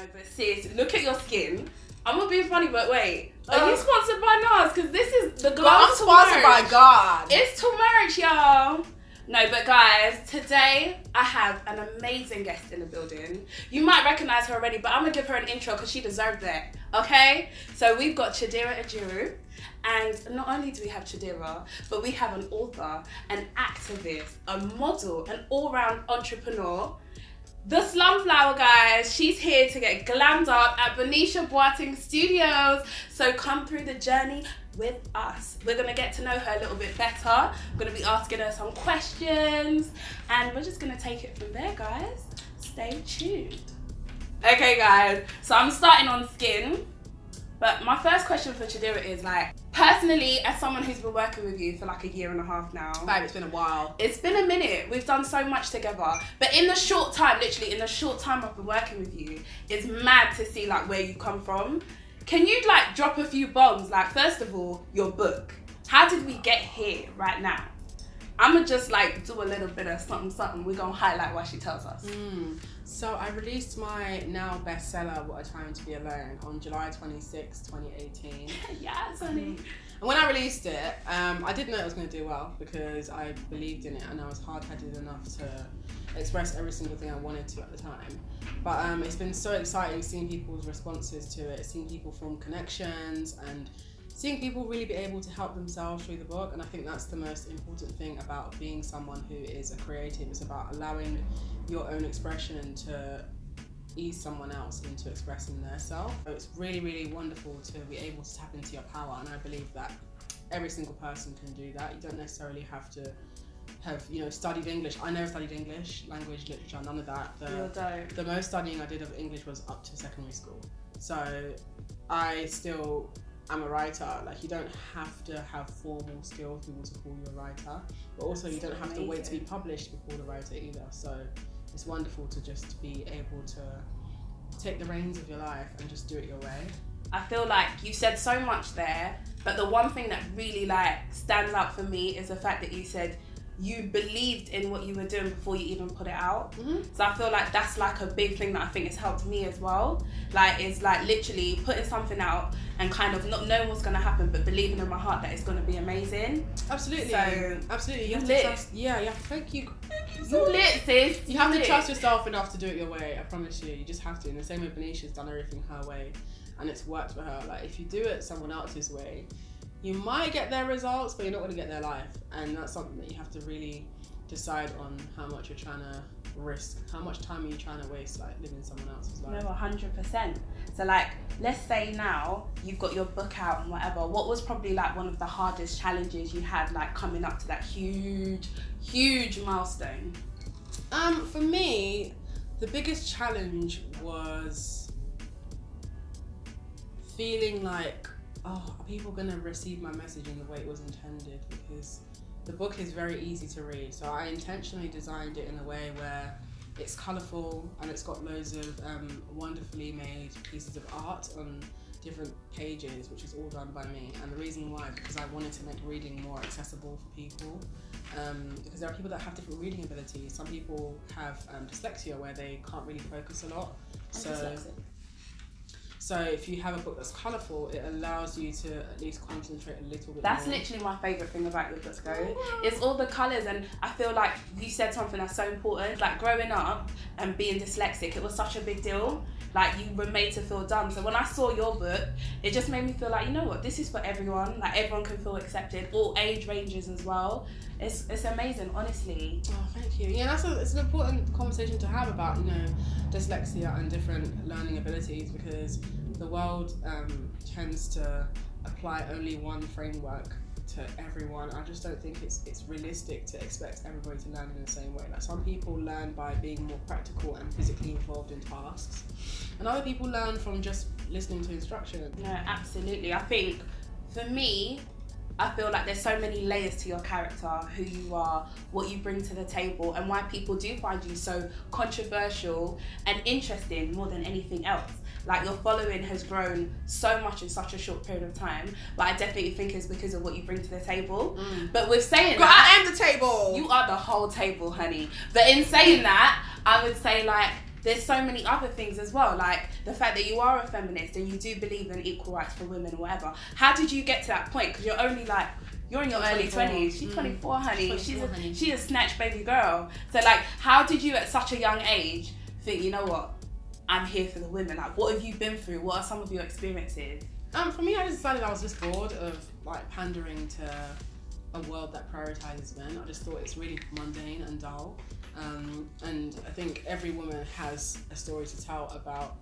No, but sis, look at your skin. I'm not being funny, but wait. Are you sponsored by NARS? Because this is the glow. I'm sponsored by God. It's turmeric, y'all. No, but guys, today I have an amazing guest in the building. You might recognize her already, but I'm going to give her an intro because she deserved it, okay? So we've got Chidera Ejiru, and not only do we have Chidera, but we have an author, an activist, a model, an all-round entrepreneur. The Slumflower, guys. She's here to get glammed up at Bernicia Boateng Studios. So come through the journey with us. We're going to get to know her a little bit better. I'm going to be asking her some questions. And we're just going to take it from there, guys. Stay tuned. Okay, guys. So I'm starting on skin. But my first question for Chidera is like, personally, as someone who's been working with you for like a year and a half now. Babe, it's been a while. It's been a minute. We've done so much together. But in the short time, literally in the short time I've been working with you, it's mad to see like where you come from. Can you like drop a few bombs? Like, first of all, your book. How did we get here right now? I'ma just like do a little bit of something. We're gonna highlight what she tells us. So I released my now bestseller, What a Time to Be Alone, on July 26, 2018. Yes, honey. And when I released it, I did know it was going to do well because I believed in it and I was hard-headed enough to express every single thing I wanted to at the time. But it's been so exciting seeing people's responses to it, seeing people form connections and seeing people really be able to help themselves through the book. And I think that's the most important thing about being someone who is a creative. It's about allowing your own expression to ease someone else into expressing their self. So it's really, really wonderful to be able to tap into your power, and I believe that every single person can do that. You don't necessarily have to have, studied English. I never studied English, language, literature, none of that. The most studying I did of English was up to secondary school. So I still am a writer. Like, you don't have to have formal skills to be able to call you a writer, but also you don't have to wait to be published to be called a writer either. So it's wonderful to just be able to take the reins of your life and just do it your way. I feel like you said so much there, but the one thing that really like stands out for me is the fact that you said you believed in what you were doing before you even put it out. So I feel like that's like a big thing that I think has helped me as well. Like, it's like literally putting something out and kind of not knowing what's going to happen, but believing in my heart that it's going to be amazing. Absolutely. So, absolutely. You have lit. to trust. Yeah, you have to. Thank you. You lit, sis. You have to trust yourself enough to do it your way. I promise you. You just have to. And the same with Bernicia's done everything her way, and it's worked for her. Like, if you do it someone else's way, you might get their results, but you're not going to get their life. And that's something that you have to really decide on, how much you're trying to risk. How much time are you trying to waste, like, living someone else's life? No, 100%. So, like, let's say now you've got your book out and whatever. What was probably like one of the hardest challenges you had, like, coming up to that huge milestone? For me, the biggest challenge was feeling like, are people gonna receive my message in the way it was intended? Because the book is very easy to read, so I intentionally designed it in a way where it's colourful and it's got loads of wonderfully made pieces of art on different pages, which is all done by me. And the reason why is because I wanted to make reading more accessible for people, because there are people that have different reading abilities. Some people have dyslexia where they can't really focus a lot. So if you have a book that's colourful, it allows you to at least concentrate a little bit That's more. literally my favourite thing about your book, though. It's all the colours, and I feel like you said something that's so important. Like, growing up and being dyslexic, it was such a big deal. Like, you were made to feel dumb. So when I saw your book, it just made me feel like, you know what, this is for everyone. Like, everyone can feel accepted, all age ranges as well. It's amazing, honestly. Oh, thank you. Yeah, it's an important conversation to have about, dyslexia and different learning abilities, because the world tends to apply only one framework to everyone. I just don't think it's realistic to expect everybody to learn in the same way. Like, some people learn by being more practical and physically involved in tasks, and other people learn from just listening to instruction. No, absolutely. I think for me, I feel like there's so many layers to your character, who you are, what you bring to the table, and why people do find you so controversial and interesting more than anything else. Like, your following has grown so much in such a short period of time, but I definitely think it's because of what you bring to the table. But with saying that, I am the table. You are the whole table, honey. But in saying that, I would say, like, there's so many other things as well, like the fact that you are a feminist and you do believe in equal rights for women or whatever. How did you get to that point? Because you're only like, you're in your early 20s. She's 24, honey. She's a snatch baby girl. So like, how did you at such a young age think, you know what, I'm here for the women? Like, what have you been through? What are some of your experiences? For me, I just decided I was just bored of like pandering to a world that prioritizes men. I just thought it's really mundane and dull. And I think every woman has a story to tell about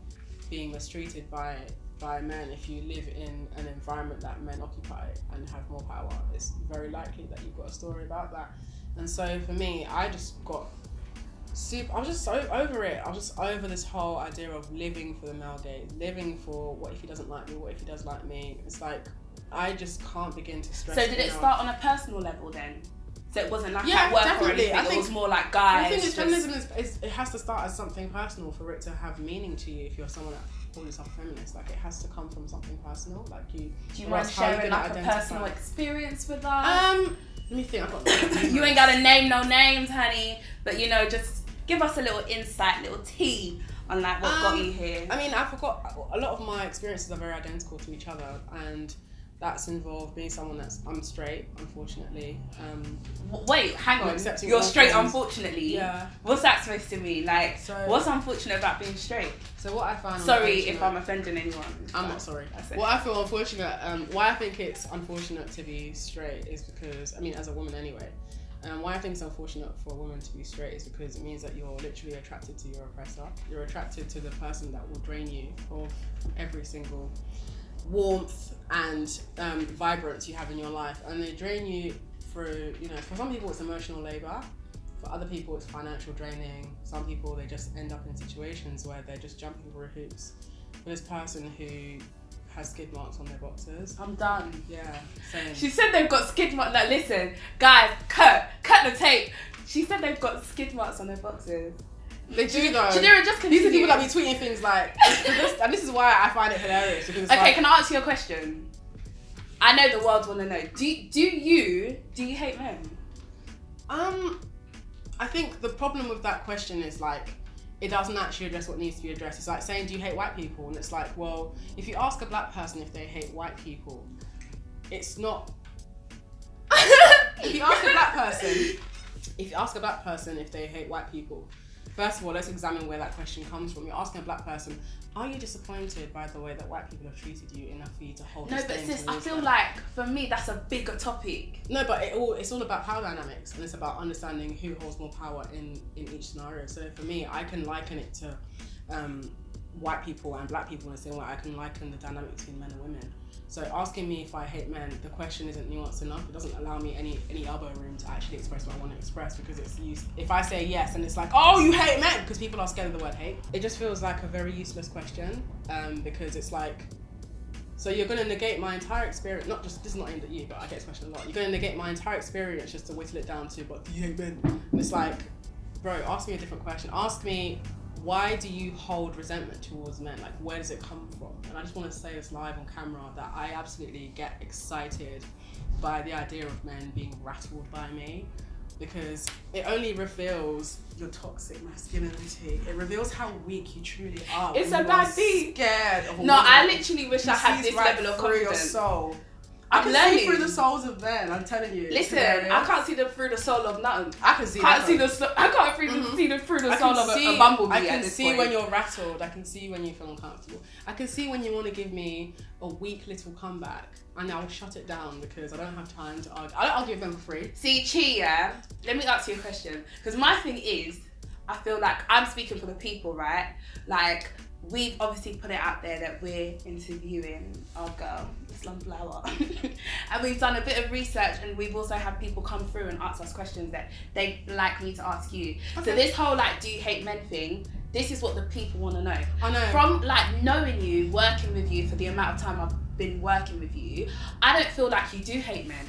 being mistreated by men. If you live in an environment that men occupy and have more power, it's very likely that you've got a story about that. And so for me, I just got I was just so over it. I was just over this whole idea of living for the male gaze, living for what if he doesn't like me, what if he does like me. It's like, I just can't begin to stress. So did it start on a personal level then? So it wasn't like at work definitely. or anything, I think it was more like guys. The thing is, feminism it has to start as something personal for it to have meaning to you. If you're someone that calls yourself a feminist, like it has to come from something personal. Like you. Do you mind sharing like a personal experience with us? Let me think. I've got. You ain't gotta name no names, honey. But you know, just give us a little insight, little tea on like what got you here. I mean, I forgot. A lot of my experiences are very identical to each other, and that's involved being someone I'm straight, unfortunately. Wait, hang on. You're straight, unfortunately? Yeah. What's that supposed to mean? Like, what's unfortunate about being straight? So what I find... Sorry if I'm offending anyone. I'm not sorry. What I feel unfortunate, why I think it's unfortunate to be straight is because, I mean, as a woman anyway, why I think it's unfortunate for a woman to be straight is because it means that you're literally attracted to your oppressor. You're attracted to the person that will drain you of every single warmth and vibrance you have in your life, and they drain you through, you know, for some people it's emotional labor, for other people it's financial draining, some people they just end up in situations where they're just jumping through hoops. For this person who has skid marks on their boxers, I'm done. Yeah, same. She said they've got skid marks. Like, listen, guys, cut the tape. She said they've got skid marks on their boxers. They do though. Shadira, just continue. These are people that be tweeting things like, and this is why I find it hilarious. Because okay, like, can I ask you a question? I know the world want to know. Do you hate men? I think the problem with that question is like, it doesn't actually address what needs to be addressed. It's like saying, do you hate white people? And it's like, well, if you ask a black person if they hate white people, it's not. If you ask a black person if they hate white people, first of all, let's examine where that question comes from. You're asking a black person, are you disappointed by the way that white people have treated you enough for you to hold this thing towards them? No, but sis, I feel like, for me, that's a bigger topic. No, but it's all about power dynamics, and it's about understanding who holds more power in each scenario. So for me, I can liken it to white people and black people in the same way I can liken the dynamic between men and women. So asking me if I hate men, the question isn't nuanced enough. It doesn't allow me any other room to actually express what I want to express, because it's used. If I say yes and it's like, oh, you hate men, because people are scared of the word hate. It just feels like a very useless question, because it's like, so you're going to negate my entire experience. Not just, this is not aimed at you, but I get this question a lot. You're going to negate my entire experience just to whittle it down to, but do you hate men? And it's like, bro, ask me a different question. Ask me, why do you hold resentment towards men? Like, where does it come from? And I just want to say this live on camera that I absolutely get excited by the idea of men being rattled by me, because it only reveals your toxic masculinity. It reveals how weak you truly are. It's a bad thing. Scared of a No, woman. I literally wish I had this level of confidence. Your soul. I'm can learning see through the souls of men. I'm telling you. Listen, I can't see through the soul of nothing. I can see. I can't see the soul of a bumblebee. I can see when you're rattled. I can see when you feel uncomfortable. I can see when you want to give me a weak little comeback, and I'll shut it down because I don't have time to argue. I don't argue with them for free. See, Chi, yeah. Let me ask you a question, because my thing is, I feel like I'm speaking for the people, right? Like, we've obviously put it out there that we're interviewing our girl, Slumflower. And we've done a bit of research, and we've also had people come through and ask us questions that they'd like me to ask you. Okay. So this whole like, do you hate men thing, this is what the people want to know. I know. From like knowing you, working with you for the amount of time I've been working with you, I don't feel like you do hate men.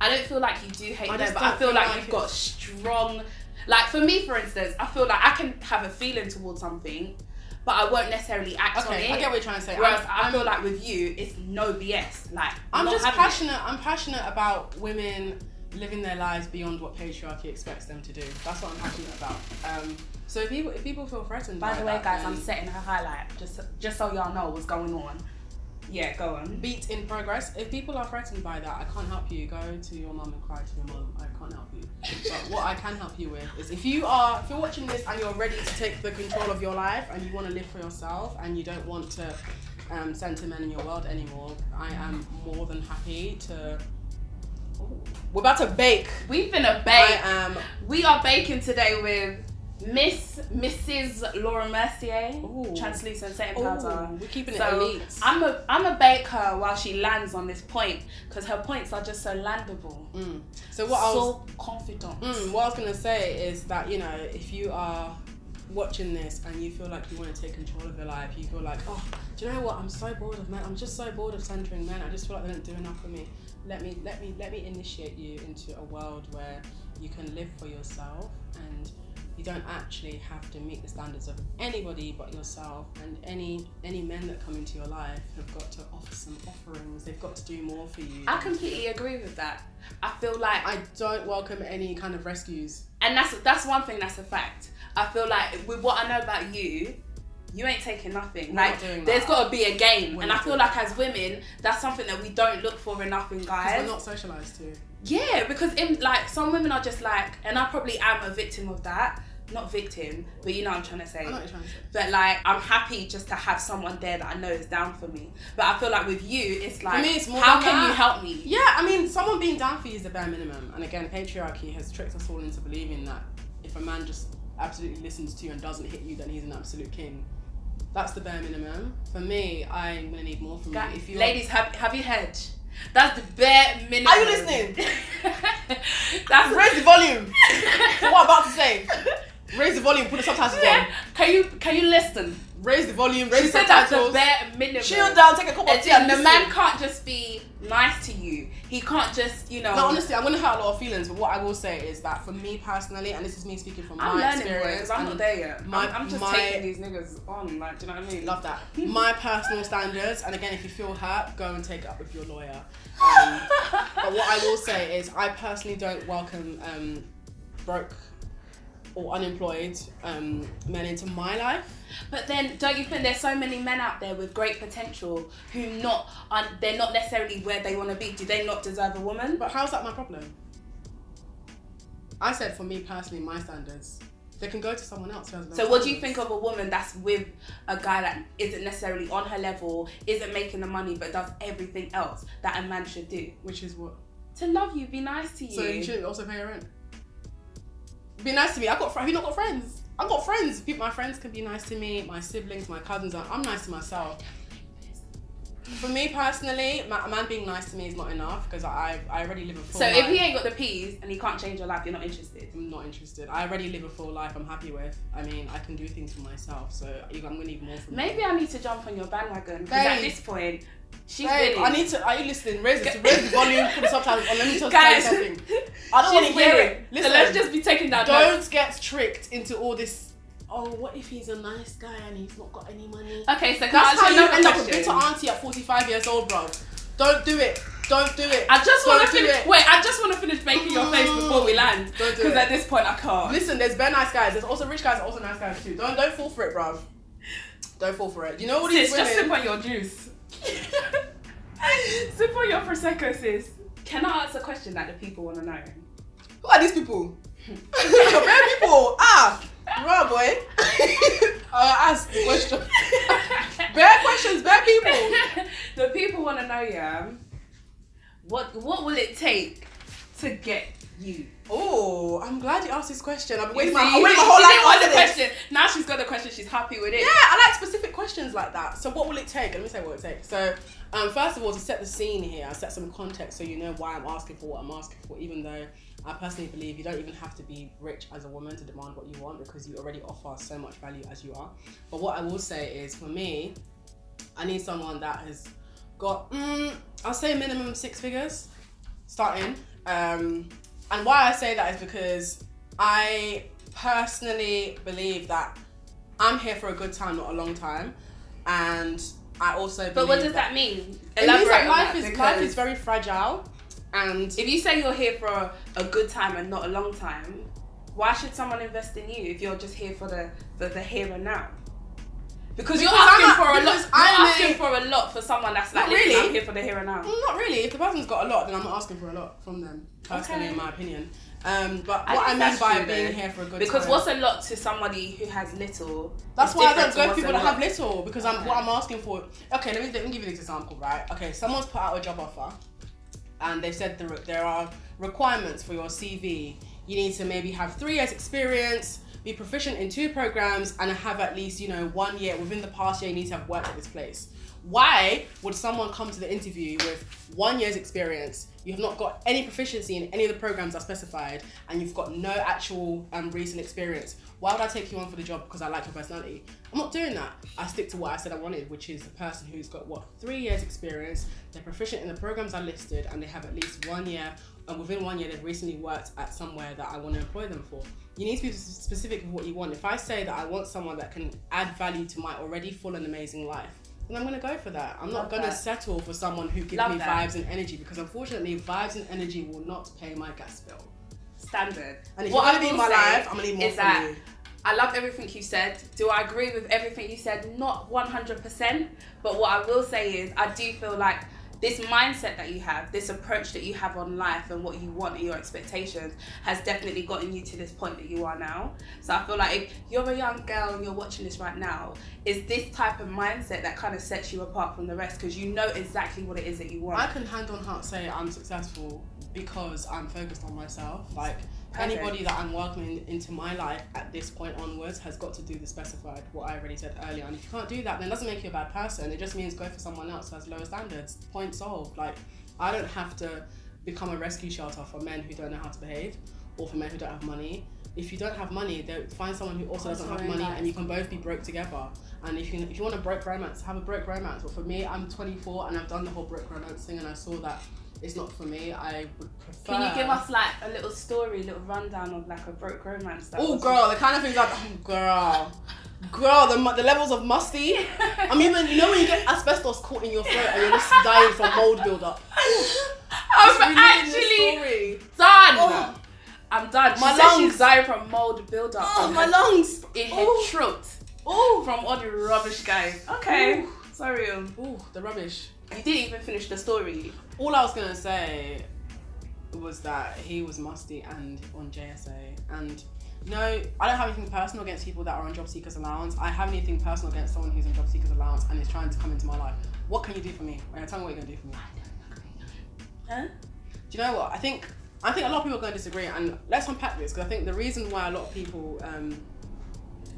I don't feel like you do hate men, but I feel like you've got strong, like for me, for instance, I feel like I can have a feeling towards something, but I won't necessarily act on it. I get what you're trying to say. Whereas I feel like with you, it's no BS. Like, I'm just passionate. I'm passionate about women living their lives beyond what patriarchy expects them to do. That's what I'm passionate about. So if people feel threatened By the way, that, guys, I'm setting her highlight just so y'all know what's going on. Yeah, go on. Beat in progress. If people are threatened by that, I can't help you. Go to your mum and cry to your mum. I can't help you. But what I can help you with is if you're watching this and you're ready to take the control of your life and you want to live for yourself and you don't want to center men in your world anymore, I am more than happy to. We're about to bake. We've been a bake. We are baking today with Mrs. Laura Mercier, translucent setting powder. We're keeping it elite. I'm a bake her while she lands on this point because her points are just so landable. So confident. What I was gonna say is that, you know, if you are watching this and you feel like you want to take control of your life, you feel like, oh, do you know what? I'm so bored of men. I'm just so bored of centering men. I just feel like they don't do enough for me. Let me initiate you into a world where you can live for yourself and you don't actually have to meet the standards of anybody but yourself, and any men that come into your life have got to offer some offerings. They've got to do more for you. I completely agree with that. I feel like I don't welcome any kind of rescues. And that's one thing that's a fact. I feel like with what I know about you, you ain't taking nothing. Like, there's got to be a game. And I feel like as women, that's something that we don't look for enough in guys. We're not socialised to. Yeah, because some women are just like, and I probably am a victim of that. Not victim, but you know what I'm trying to say. I know what you're trying to say. But like, I'm happy just to have someone there that I know is down for me. But I feel like with you, it's like, for me, it's more how can you help me? Yeah, I mean, someone being down for you is the bare minimum. And again, patriarchy has tricked us all into believing that if a man just absolutely listens to you and doesn't hit you, then he's an absolute king. That's the bare minimum. For me, I'm gonna need more from you. If you ladies, have you heard? That's the bare minimum. Are you listening? Raise the volume. For what I'm about to say. Raise the volume. Put the subtitles on. Can you listen? Raise the volume. Raise the subtitles. That's the bare minimum. Chill down. Take a cup of tea. And the man can't just be nice to you. He can't just, you know. No, honestly, I'm gonna hurt a lot of feelings. But what I will say is that for me personally, and this is me speaking from my experience, I'm not there yet. I'm just taking these niggas on. Like, do you know what I mean? Love that. My personal standards, and again, if you feel hurt, go and take it up with your lawyer. But what I will say is, I personally don't welcome broke or unemployed men into my life. But then, don't you think there's so many men out there with great potential who they're not necessarily where they want to be? Do they not deserve a woman? But how's that my problem? I said for me personally, my standards. They can go to someone else who has no So what do you think of a woman that's with a guy that isn't necessarily on her level, isn't making the money, but does everything else that a man should do? Which is what? To love you, be nice to you. So you shouldn't also pay your rent? Be nice to me. Have you not got friends? I've got friends. My friends can be nice to me. My siblings, my cousins. I'm nice to myself. For me personally, a man being nice to me is not enough because I already live a full life. So if he ain't got the peas and he can't change your life, you're not interested? I'm not interested. I already live a full life I'm happy with. I mean, I can do things for myself, so I'm going to need more from Maybe you. I need to jump on your bandwagon because at this point, she's winning. I need to. Are you listening? Raise the volume, put the subtitles on. Let me tell you something. I don't want to hear it. Listen, so let's just be taking that. Don't get tricked into all this. Oh, what if he's a nice guy and he's not got any money? Okay, so that's how you end up a bitter auntie at 45 years old, bro. Don't do it. Don't do it. I just want to finish. Wait, I just want to finish making your face before we land. Don't do it. Because at this point, I can't. Listen, there's very nice guys. There's also rich guys, also nice guys too. Don't fall for it, bruv. Don't fall for it. You know what these women... Just sip on your juice. Sip on your prosecco, sis. Can I ask a question that the people want to know? Who are these people? Very people. Right, boy. Ask the question. Bare questions, bare people. The people want to know, yeah. What will it take to get you? Oh, I'm glad you asked this question. I've been waiting my whole life for this. Question. Now she's got the question. She's happy with it. Yeah, I like specific questions like that. So what will it take? Let me say what it takes. So, first of all, to set the scene here, I set some context so you know why I'm asking for what I'm asking for, even though I personally believe you don't even have to be rich as a woman to demand what you want because you already offer so much value as you are. But what I will say is, for me, I need someone that has got, I'll say minimum 6 figures starting. And why I say that is because I personally believe that I'm here for a good time, not a long time. And I also believe But what does that mean? It means that life is very fragile. And if you say you're here for a good time and not a long time, Why should someone invest in you if you're just here for the here and now? Because you're I'm asking for a lot for someone that's like, Not really. listen, I'm here for the here and now. Not really. If the person's got a lot, then I'm not asking for a lot from them, personally, in my opinion. But what I mean by being here for a good time. Because what's a lot to somebody who has little? That's why I don't go for people that have little, because what I'm asking for. Okay, let me give you this example, right? Okay, someone's put out a job offer, and they've said there are requirements for your CV. You need to maybe have 3 years experience, be proficient in 2 programs, and have at least 1 year within the past year. You need to have worked at this place. Why would someone come to the interview with 1 year's experience? You have not got any proficiency in any of the programs that are specified, and you've got no actual recent experience. Why would I take you on for the job because I like your personality? I'm not doing that. I stick to what I said I wanted, which is the person who's got 3 years experience, they're proficient in the programs I listed, and they have at least 1 year, and within 1 year they've recently worked at somewhere that I want to employ them for. You need to be specific with what you want. If I say that I want someone that can add value to my already full and amazing life, then I'm going to go for that. I'm not going to settle for someone who gives me vibes and energy, because unfortunately vibes and energy will not pay my gas bill. Standard. And if you're going to be in my life, I'm going to need more from you. I love everything you said. Do I agree with everything you said? Not 100%, but what I will say is I do feel like this mindset that you have, this approach that you have on life and what you want and your expectations has definitely gotten you to this point that you are now. So I feel like if you're a young girl and you're watching this right now, it's this type of mindset that kind of sets you apart from the rest, because you know exactly what it is that you want. I can hand on heart say I'm successful because I'm focused on myself. Like, anybody that I'm welcoming into my life at this point onwards has got to do the specified, what I already said earlier. And if you can't do that, then it doesn't make you a bad person. It just means go for someone else who has lower standards. Point solved. Like, I don't have to become a rescue shelter for men who don't know how to behave, or for men who don't have money. If you don't have money, find someone who also doesn't have money, and you can both be broke together. And if you want a broke romance, have a broke romance. But for me, I'm 24 and I've done the whole broke romance thing, and I saw that it's not for me. I would prefer. Can you give us like a little story, a little rundown of like a broke romance? Oh, girl, the kind of things like, girl, the levels of musty. I mean, when you get asbestos caught in your throat and you're just dying from mold buildup. I'm actually done. Oh. I'm done. My lungs. She's dying from mold buildup. Oh, my lungs. In her throat. Oh, from all the rubbish, guys. Okay. Ooh. Sorry. Ooh, the rubbish. You didn't even finish the story. All I was gonna say was that he was musty and on JSA. And no, I don't have anything personal against people that are on job seekers allowance. I have anything personal against someone who's on job seekers allowance and is trying to come into my life. What can you do for me? Tell me what you're gonna do for me. Huh? Do you know what? I think a lot of people are going to disagree, and let's unpack this, because I think the reason why a lot of people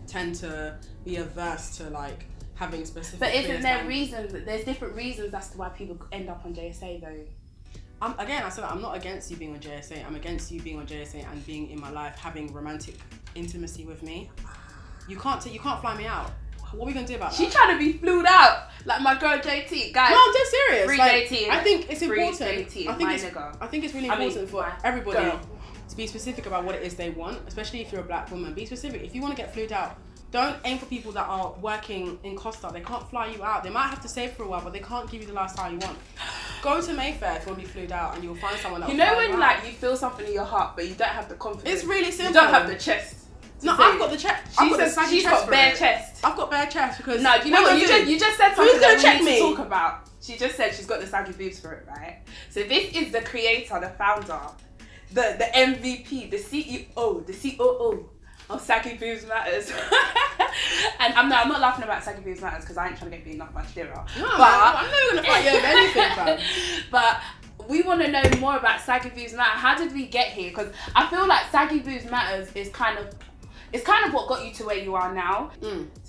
tend to be averse to like having specific. But isn't there reasons? There's different reasons as to why people end up on JSA though. Again, I said I'm not against you being on JSA. I'm against you being on JSA and being in my life, having romantic intimacy with me. You can't fly me out. What are we gonna do about that? She trying to be flued out like my girl JT, guys. No, I'm dead serious. Free like, JT. I think it's important. JT, I think it's really important for everybody to be specific about what it is they want, especially if you're a black woman. Be specific. If you want to get flued out, don't aim for people that are working in Costa. They can't fly you out. They might have to save for a while, but they can't give you the lifestyle you want. Go to Mayfair if you want to be flued out, and you'll find someone that will fly when you like out. You feel something in your heart, but you don't have the confidence. It's really simple. You don't have the chest. No, I've got the chest. She's got bare chest. I've got bare chest because. No, you know what? You just said something that we need to talk about. She just said she's got the saggy boobs for it, right? So this is the creator, the founder, the MVP, the CEO, the COO of Saggy Boobs Matters. And I'm not laughing about Saggy Boobs Matters because I ain't trying to get beaten up by Shadira. No, but I'm never gonna fight you over anything, fam. But we want to know more about Saggy Boobs Matter. How did we get here? Because I feel like Saggy Boobs Matters is kind of what got you to where you are now.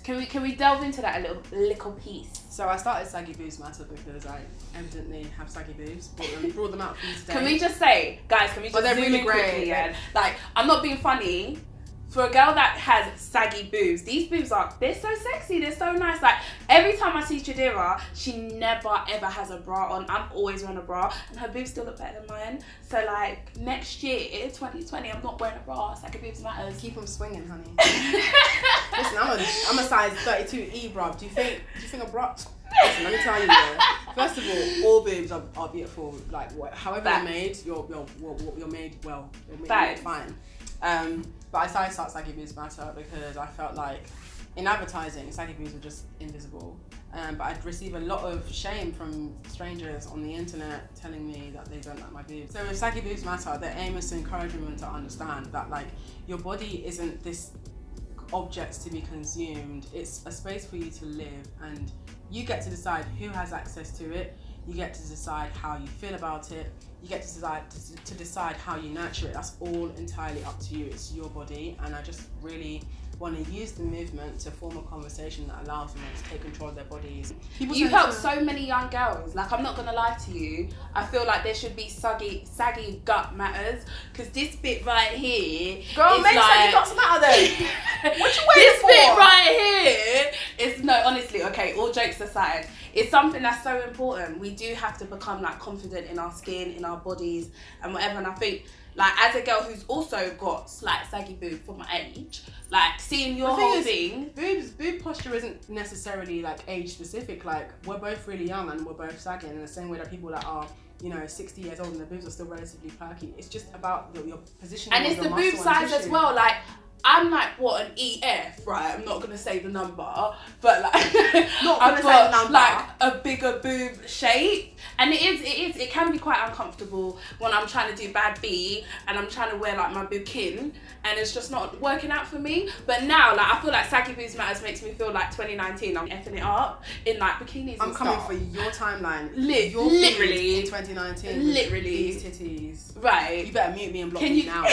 Can we delve into that a little piece? So I started Saggy Boobs Matter because I evidently have saggy boobs. Brought them out for you today. Can we just say, guys? Can we just they're zoom really in great. quickly? Yeah. Like, I'm not being funny. For a girl that has saggy boobs, these boobs they're so sexy, they're so nice. Like, every time I see Shadira, she never ever has a bra on. I'm always wearing a bra, and her boobs still look better than mine. So like, next year, 2020, I'm not wearing a bra. Saggy Boobs Matters. Keep them swinging, honey. Listen, I'm a size 32E, bro. Do you think a bra? Listen, let me tell you, first of all boobs are beautiful. Like, however you're made, you're made well. You're made fine. But I decided to start Saggy Boobs Matter because I felt like in advertising, saggy boobs were just invisible. But I'd receive a lot of shame from strangers on the internet telling me that they don't like my boobs. So with Saggy Boobs Matter, the aim is to encourage women to understand that like your body isn't this object to be consumed. It's a space for you to live, and you get to decide who has access to it. You get to decide how you feel about it. You get to decide how you nurture it. That's all entirely up to you. It's your body, and I just really want to use the movement to form a conversation that allows women to take control of their bodies. You help so many young girls. Like, I'm not gonna lie to you, I feel like there should be saggy gut matters, because this bit right here, girl, make like, saggy guts matter then. What you waiting this for? bit right here is, no, honestly, okay, all jokes aside, it's something that's so important. We do have to become like confident in our skin, in our bodies, and whatever. And I think, like, as a girl who's also got slight saggy boob for my age, like, seeing your whole thing. Boob posture isn't necessarily like age specific. Like, we're both really young and we're both sagging in the same way that people that are, you know, 60 years old and their boobs are still relatively perky. It's just about your position. And it's the boob size as well. Like, I'm like, what, an EF, right? I'm not gonna say the number, but like, I've got like a bigger boob shape, and it can be quite uncomfortable when I'm trying to do bad B and I'm trying to wear like my bikini, and it's just not working out for me. But now, like, I feel like Saggy Boobs Matters makes me feel like 2019. I'm effing it up in like bikinis. I'm coming for your timeline. Your literally in 2019. Literally these titties. Right. You better mute me and block me now.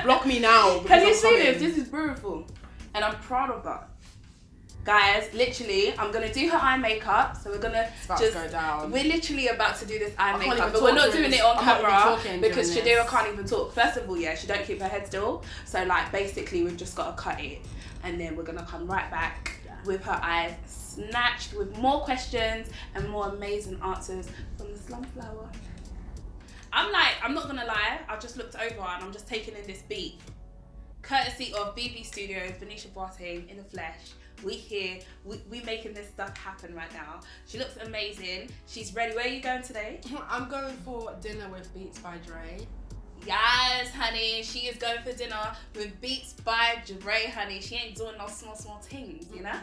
Block me now. Can you see this? This is beautiful, and I'm proud of that. Guys, literally, I'm gonna do her eye makeup. So we're gonna just go down. We're literally about to do this eye makeup, but we're not doing it on camera because Shadira can't even talk. First of all, yeah, she don't keep her head still. So like, basically, we've just got to cut it, and then we're gonna come right back with her eyes snatched with more questions and more amazing answers from the Slumflower. I'm not gonna lie, I just looked over and I'm just taking in this beat. Courtesy of BB Studios, Bernicia Boateng in the flesh. We making this stuff happen right now. She looks amazing. She's ready. Where are you going today? I'm going for dinner with Beats by Dre. Yes, honey. She is going for dinner with Beats by Dre, honey. She ain't doing no small things, you know?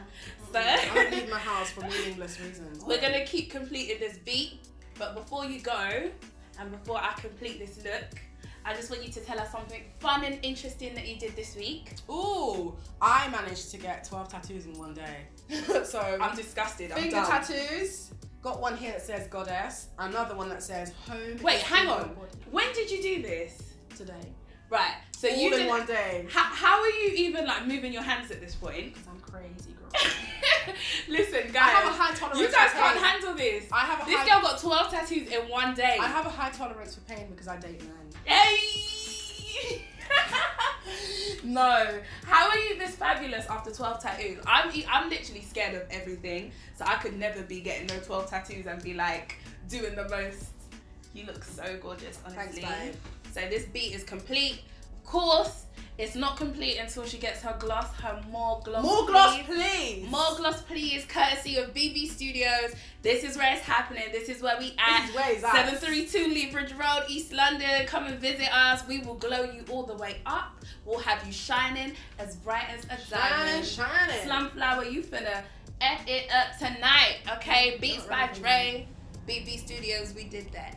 So I don't leave my house for meaningless reasons. We're gonna keep completing this beat, but before you go, and before I complete this look, I just want you to tell us something fun and interesting that you did this week. Ooh, I managed to get 12 tattoos in one day. So I'm disgusted. I'm finger done. tattoos. Got one here that says goddess. Another one that says home. Wait, hang on. When did you do this? Today. Right. So all you in did one day. How are you even like moving your hands at this point? Because I'm crazy, girl. Listen, guys. I have a high tolerance. You guys for can't pain. handle this. This girl got 12 tattoos in one day. I have a high tolerance for pain because I date men. Hey! No. How are you this fabulous after 12 tattoos? I'm literally scared of everything, so I could never be getting no 12 tattoos and be like doing the most. You look so gorgeous, honestly. Thanks, babe. So this beat is complete. Of course, it's not complete until she gets her gloss, her more gloss. More gloss, please. More gloss, please. Courtesy of BB Studios. This is where it's happening. This is where we at. This is where it's at. 732 Lee Bridge Road, East London. Come and visit us. We will glow you all the way up. We'll have you shining as bright as a diamond. Shining. Slumflower, you finna F it up tonight, okay? Beats by Dre, BB Studios, we did that.